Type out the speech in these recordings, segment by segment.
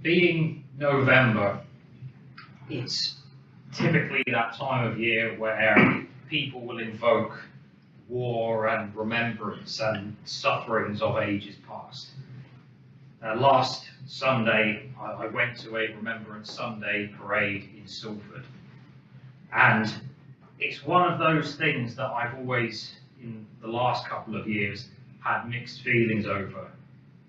Being November, it's typically that time of year where people will invoke war and remembrance and sufferings of ages past. Last Sunday, I went to a Remembrance Sunday parade in Salford, and it's one of those things that I've always, in the last couple of years, had mixed feelings over.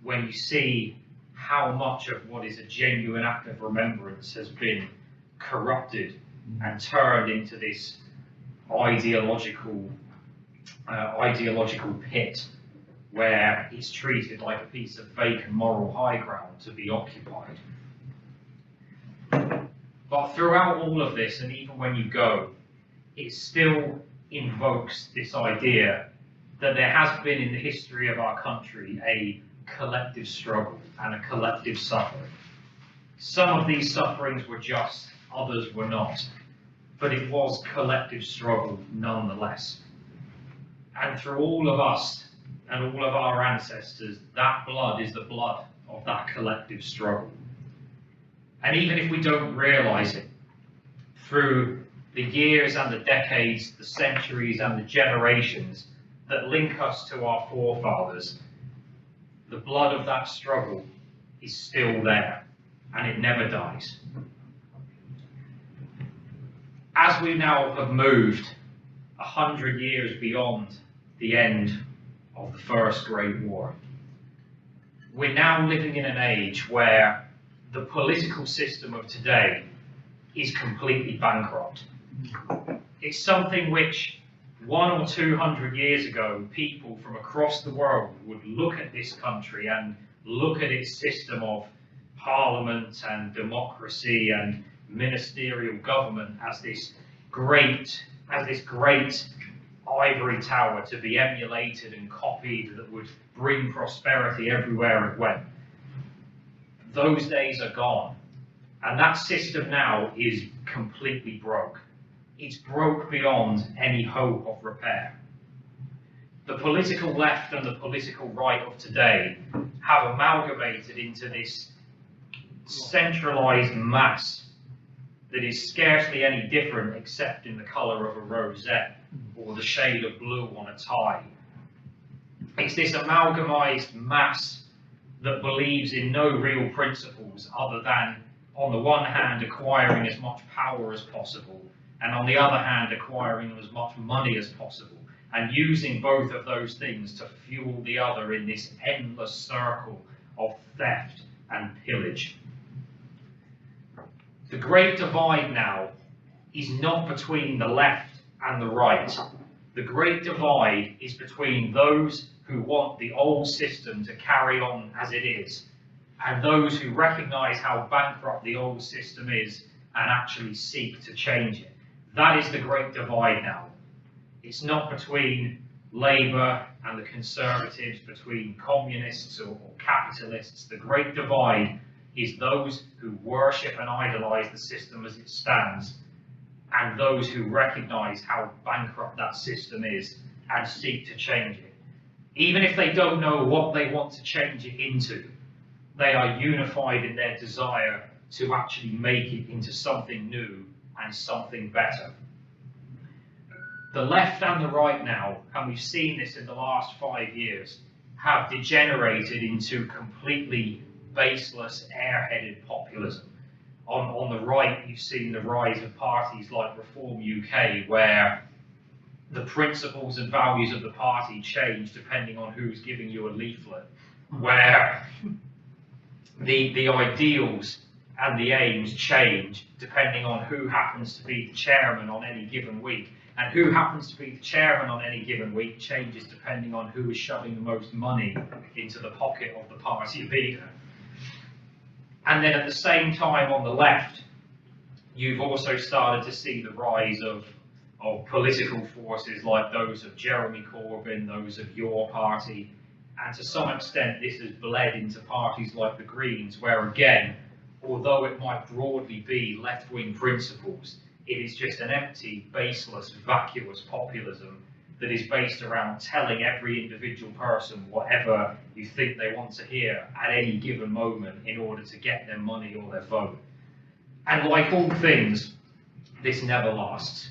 When you see how much of what is a genuine act of remembrance has been corrupted and turned into this ideological pit where it's treated like a piece of vacant moral high ground to be occupied. But throughout all of this, and even when you go, it still invokes this idea that there has been in the history of our country a collective struggle and a collective suffering. Some of these sufferings were just, others were not, but it was collective struggle nonetheless. And through all of us and all of our ancestors, that blood is the blood of that collective struggle. And even if we don't realize it, through the years and the decades, the centuries and the generations that link us to our forefathers, the blood of that struggle is still there, and it never dies. As we now have moved 100 years beyond the end of the First Great War, we're now living in an age where the political system of today is completely bankrupt. It's something which 100 or 200 years ago, people from across the world would look at this country and look at its system of parliament and democracy and ministerial government as this great ivory tower to be emulated and copied that would bring prosperity everywhere it went. Those days are gone, and that system now is completely broke. It's broke beyond any hope of repair. The political left and the political right of today have amalgamated into this centralised mass that is scarcely any different except in the colour of a rosette or the shade of blue on a tie. It's this amalgamised mass that believes in no real principles other than, on the one hand, acquiring as much power as possible, and on the other hand, acquiring as much money as possible, and using both of those things to fuel the other in this endless circle of theft and pillage. The great divide now is not between the left and the right. The great divide is between those who want the old system to carry on as it is, and those who recognise how bankrupt the old system is and actually seek to change it. That is the great divide now. It's not between Labour and the Conservatives, between communists or capitalists. The great divide is those who worship and idolise the system as it stands, and those who recognise how bankrupt that system is and seek to change it. Even if they don't know what they want to change it into, they are unified in their desire to actually make it into something new and something better. The left and the right now, and we've seen this in the last 5 years, have degenerated into completely baseless, airheaded populism. On the right, you've seen the rise of parties like Reform UK, where the principles and values of the party change depending on who's giving you a leaflet, where the ideals and the aims change depending on who happens to be the chairman on any given week, and who happens to be the chairman on any given week changes depending on who is shoving the most money into the pocket of the party leader. And then at the same time on the left, you've also started to see the rise of political forces like those of Jeremy Corbyn, those of your party, and to some extent this has bled into parties like the Greens, where again, although it might broadly be left-wing principles, it is just an empty, baseless, vacuous populism that is based around telling every individual person whatever you think they want to hear at any given moment in order to get their money or their vote. And like all things, this never lasts.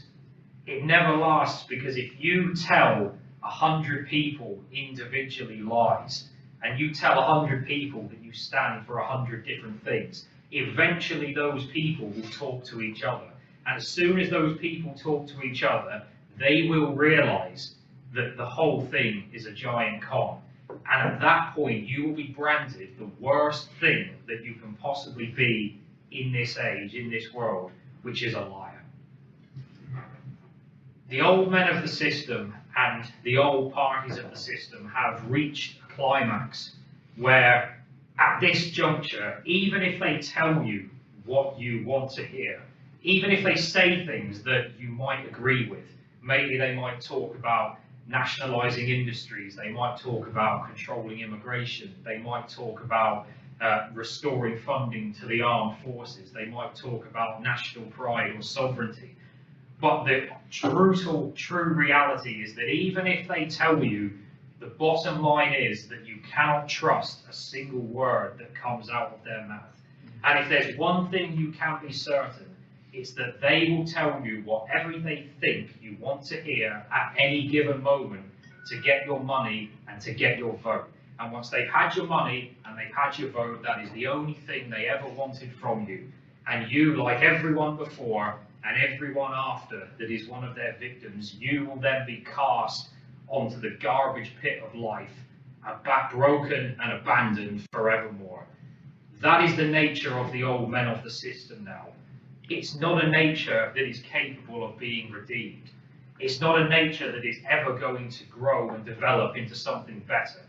It never lasts because if you tell 100 people individually lies, and you tell 100 people that you stand for 100 different things, eventually those people will talk to each other. And as soon as those people talk to each other, they will realise that the whole thing is a giant con. And at that point, you will be branded the worst thing that you can possibly be in this age, in this world, which is a liar. The old men of the system and the old parties of the system have reached a climax where, at this juncture, even if they tell you what you want to hear, even if they say things that you might agree with, maybe they might talk about nationalising industries, they might talk about controlling immigration, they might talk about restoring funding to the armed forces, they might talk about national pride or sovereignty. But the true reality is that even if they tell you, the bottom line is that you cannot trust a single word that comes out of their mouth. And if there's one thing you can be certain, it's that they will tell you whatever they think you want to hear at any given moment to get your money and to get your vote. And once they've had your money and they've had your vote, that is the only thing they ever wanted from you. And you, like everyone before and everyone after that is one of their victims, you will then be cast onto the garbage pit of life, broken and abandoned forevermore. That is the nature of the old men of the system now. It's not a nature that is capable of being redeemed. It's not a nature that is ever going to grow and develop into something better.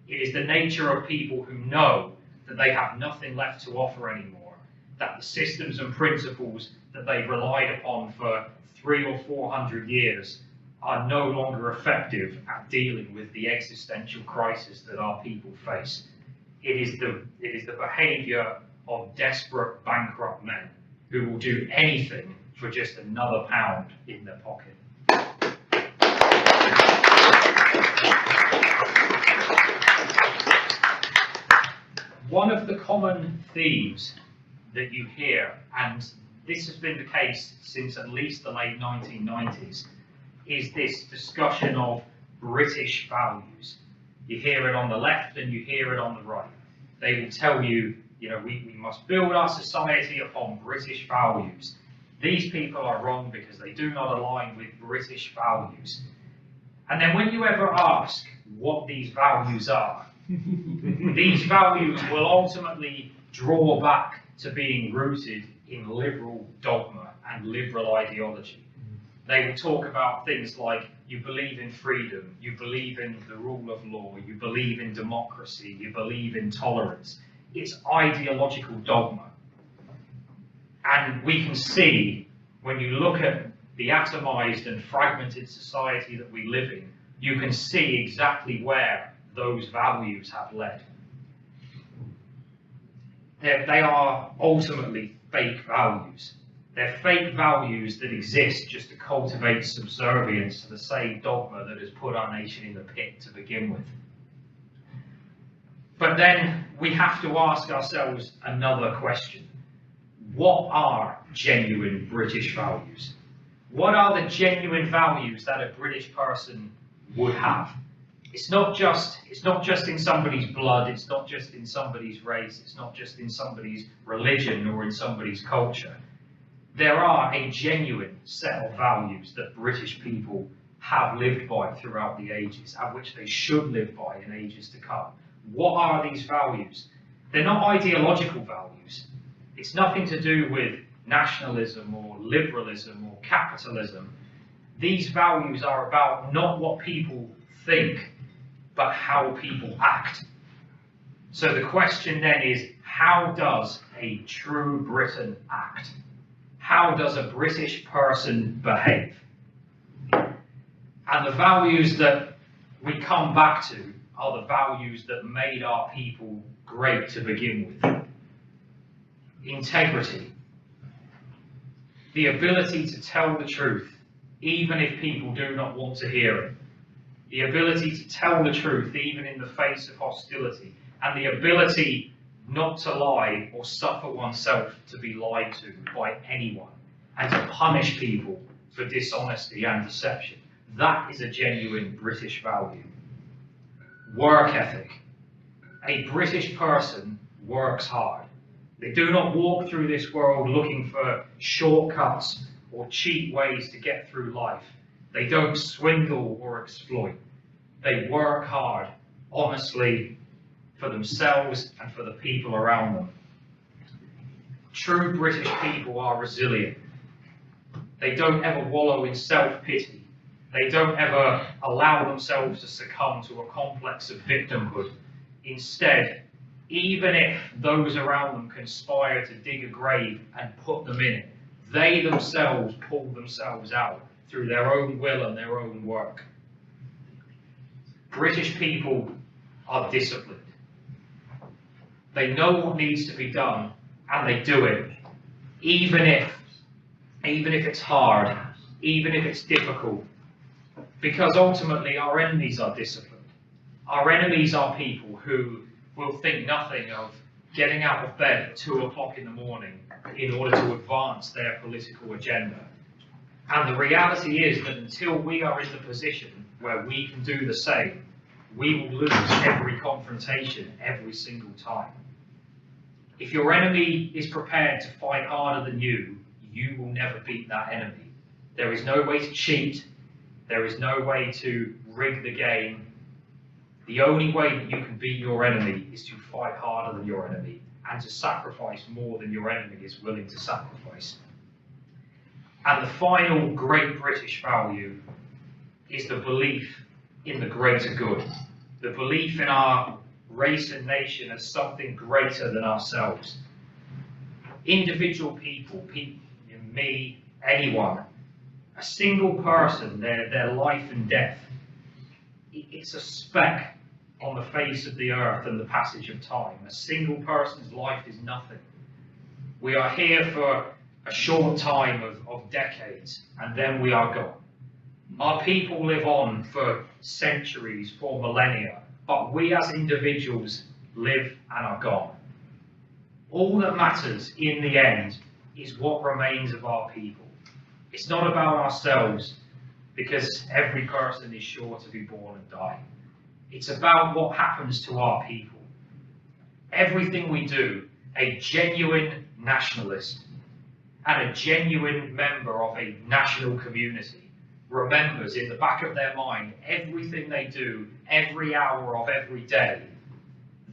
It is the nature of people who know that they have nothing left to offer anymore, that the systems and principles that they've relied upon for 300 or 400 years are no longer effective at dealing with the existential crisis that our people face. It is the behaviour of desperate, bankrupt men who will do anything for just another pound in their pocket. One of the common themes that you hear, and this has been the case since at least the late 1990s, is this discussion of British values. You hear it on the left and you hear it on the right. They will tell you, we must build our society upon British values. These people are wrong because they do not align with British values. And then when you ever ask what these values are, these values will ultimately draw back to being rooted in liberal dogma and liberal ideology. They will talk about things like you believe in freedom, you believe in the rule of law, you believe in democracy, you believe in tolerance. It's ideological dogma. And we can see, when you look at the atomized and fragmented society that we live in, you can see exactly where those values have led. They are ultimately fake values. They're fake values that exist just to cultivate subservience to the same dogma that has put our nation in the pit to begin with. But then we have to ask ourselves another question. What are genuine British values? What are the genuine values that a British person would have? It's not just in somebody's blood, it's not just in somebody's race, it's not just in somebody's religion or in somebody's culture. There are a genuine set of values that British people have lived by throughout the ages, and which they should live by in ages to come. What are these values? They're not ideological values. It's nothing to do with nationalism or liberalism or capitalism. These values are about not what people think, but how people act. So the question then is, how does a true Briton act? How does a British person behave? And the values that we come back to are the values that made our people great to begin with. Integrity. The ability to tell the truth, even if people do not want to hear it. the ability to tell the truth even in the face of hostility, and the ability not to lie or suffer oneself to be lied to by anyone, and to punish people for dishonesty and deception. That is a genuine British value. Work ethic. A British person works hard. They do not walk through this world looking for shortcuts or cheap ways to get through life. They don't swindle or exploit. They work hard, honestly, for themselves and for the people around them. True British people are resilient. They don't ever wallow in self-pity. They don't ever allow themselves to succumb to a complex of victimhood. Instead, even if those around them conspire to dig a grave and put them in it, they themselves pull themselves out through their own will and their own work. British people are disciplined. They know what needs to be done, and they do it, even if it's hard, even if it's difficult, because ultimately our enemies are disciplined. Our enemies are people who will think nothing of getting out of bed at 2 o'clock in the morning in order to advance their political agenda. And the reality is that until we are in the position where we can do the same, we will lose every confrontation every single time. If your enemy is prepared to fight harder than you, you will never beat that enemy. There is no way to cheat. There is no way to rig the game. The only way that you can beat your enemy is to fight harder than your enemy and to sacrifice more than your enemy is willing to sacrifice. And the final great British value is the belief in the greater good, the belief in our race and nation as something greater than ourselves. Individual people, me, anyone, a single person, their life and death, it's a speck on the face of the earth and the passage of time. A single person's life is nothing. We are here for a short time of decades, and then we are gone. Our people live on for centuries, for millennia, but we as individuals live and are gone. All that matters in the end is what remains of our people. It's not about ourselves, because every person is sure to be born and die. It's about what happens to our people. Everything we do, a genuine nationalist and a genuine member of a national community remembers in the back of their mind everything they do, every hour of every day.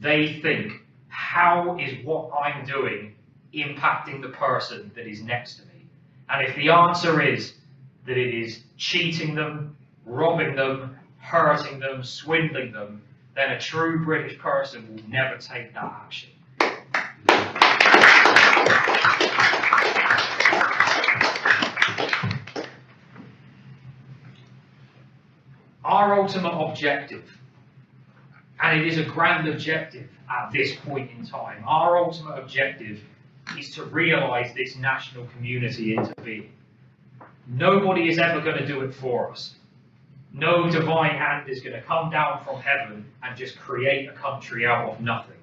They think, how is what I'm doing impacting the person that is next to me? And if the answer is that it is cheating them, robbing them, hurting them, swindling them, then a true British person will never take that action. Our ultimate objective, and it is a grand objective at this point in time, our ultimate objective is to realise this national community into being. Nobody is ever going to do it for us. No divine hand is going to come down from heaven and just create a country out of nothing.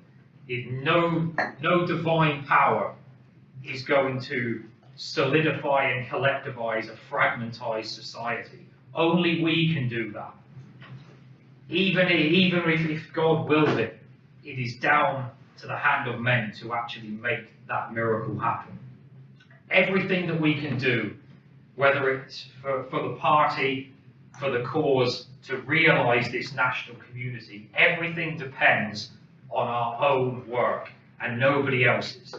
No divine power is going to solidify and collectivise a fragmentised society. Only we can do that. Even if God willed it, it is down to the hand of men to actually make that miracle happen. Everything that we can do, whether it's for the party, for the cause, to realise this national community, everything depends on our own work and nobody else's.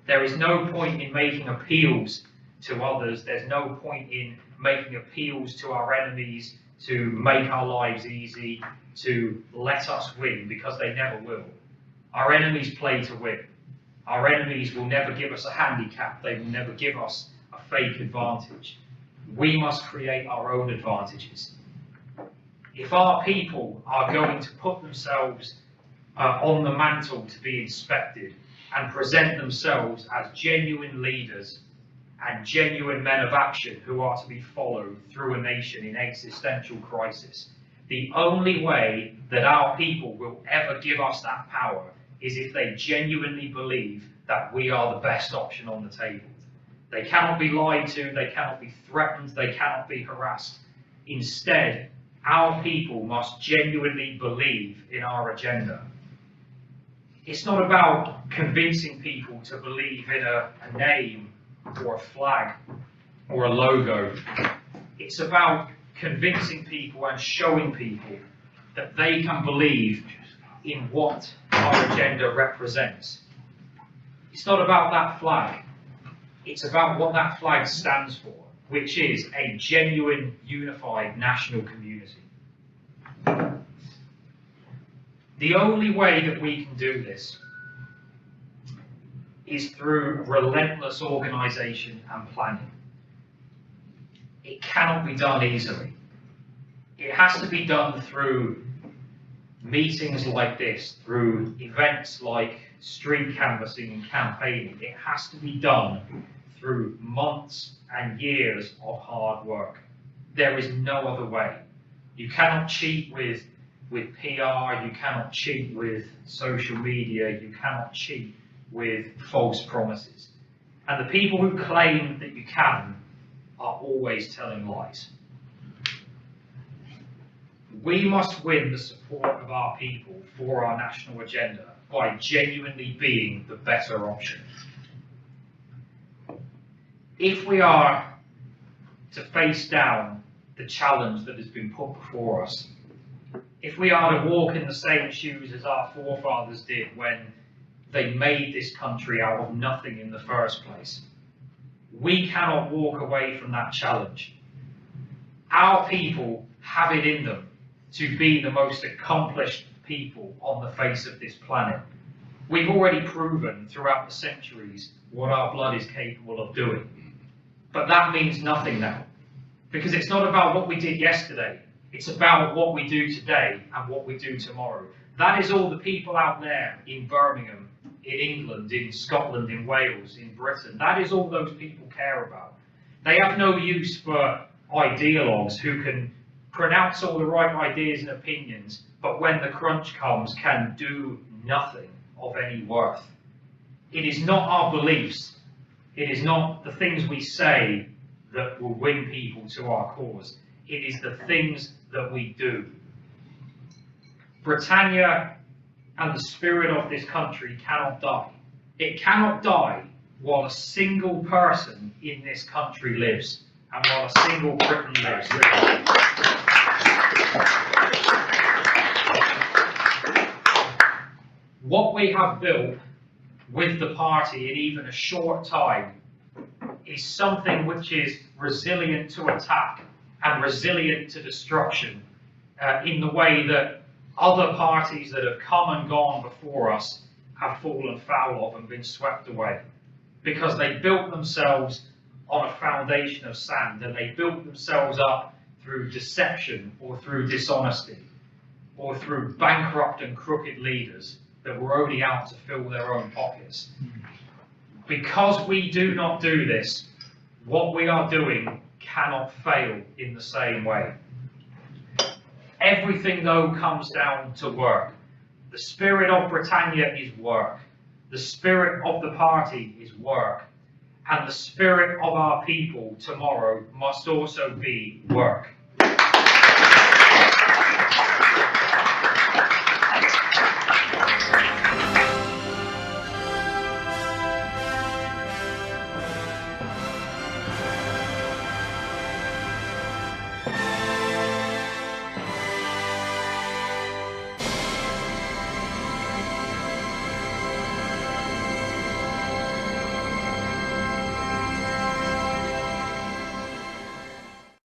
There is no point in making appeals to others. There's no point in making appeals to our enemies to make our lives easy, to let us win, because they never will. Our enemies play to win. Our enemies will never give us a handicap. They will never give us a fake advantage. We must create our own advantages. If our people are going to put themselves on the mantle to be inspected and present themselves as genuine leaders and genuine men of action who are to be followed through a nation in existential crisis, The only way that our people will ever give us that power is if they genuinely believe that we are the best option on the table. They cannot be lied to, they cannot be threatened, they cannot be harassed. Instead, our people must genuinely believe in our agenda. It's not about convincing people to believe in a name or a flag or a logo. It's about convincing people and showing people that they can believe in what our agenda represents. It's not about that flag. It's about what that flag stands for, which is a genuine, unified national community. The only way that we can do this is through relentless organisation and planning. It cannot be done easily. It has to be done through meetings like this, through events like street canvassing and campaigning. It has to be done through months and years of hard work. There is no other way. You cannot cheat with PR, you cannot cheat with social media, you cannot cheat with false promises. And the people who claim that you can are always telling lies. We must win the support of our people for our national agenda by genuinely being the better option. If we are to face down the challenge that has been put before us, if we are to walk in the same shoes as our forefathers did when they made this country out of nothing in the first place, we cannot walk away from that challenge. Our people have it in them to be the most accomplished people on the face of this planet. We've already proven throughout the centuries what our blood is capable of doing. But that means nothing now, because it's not about what we did yesterday. It's about what we do today and what we do tomorrow. That is all the people out there in Birmingham, in England, in Scotland, in Wales, in Britain. That is all those people care about. They have no use for ideologues who can pronounce all the right ideas and opinions, but when the crunch comes, can do nothing of any worth. It is not our beliefs, it is not the things we say that will win people to our cause. It is the things that we do. Britannia and the spirit of this country cannot die. It cannot die while a single person in this country lives and while a single Britain lives. What we have built with the party in even a short time is something which is resilient to attack and resilient to destruction in the way that other parties that have come and gone before us have fallen foul of and been swept away, because they built themselves on a foundation of sand, and they built themselves up through deception or through dishonesty or through bankrupt and crooked leaders that were only out to fill their own pockets. Because we do not do this, what we are doing cannot fail in the same way. Everything, though, comes down to work. The spirit of Britannia is work. The spirit of the party is work. And the spirit of our people tomorrow must also be work.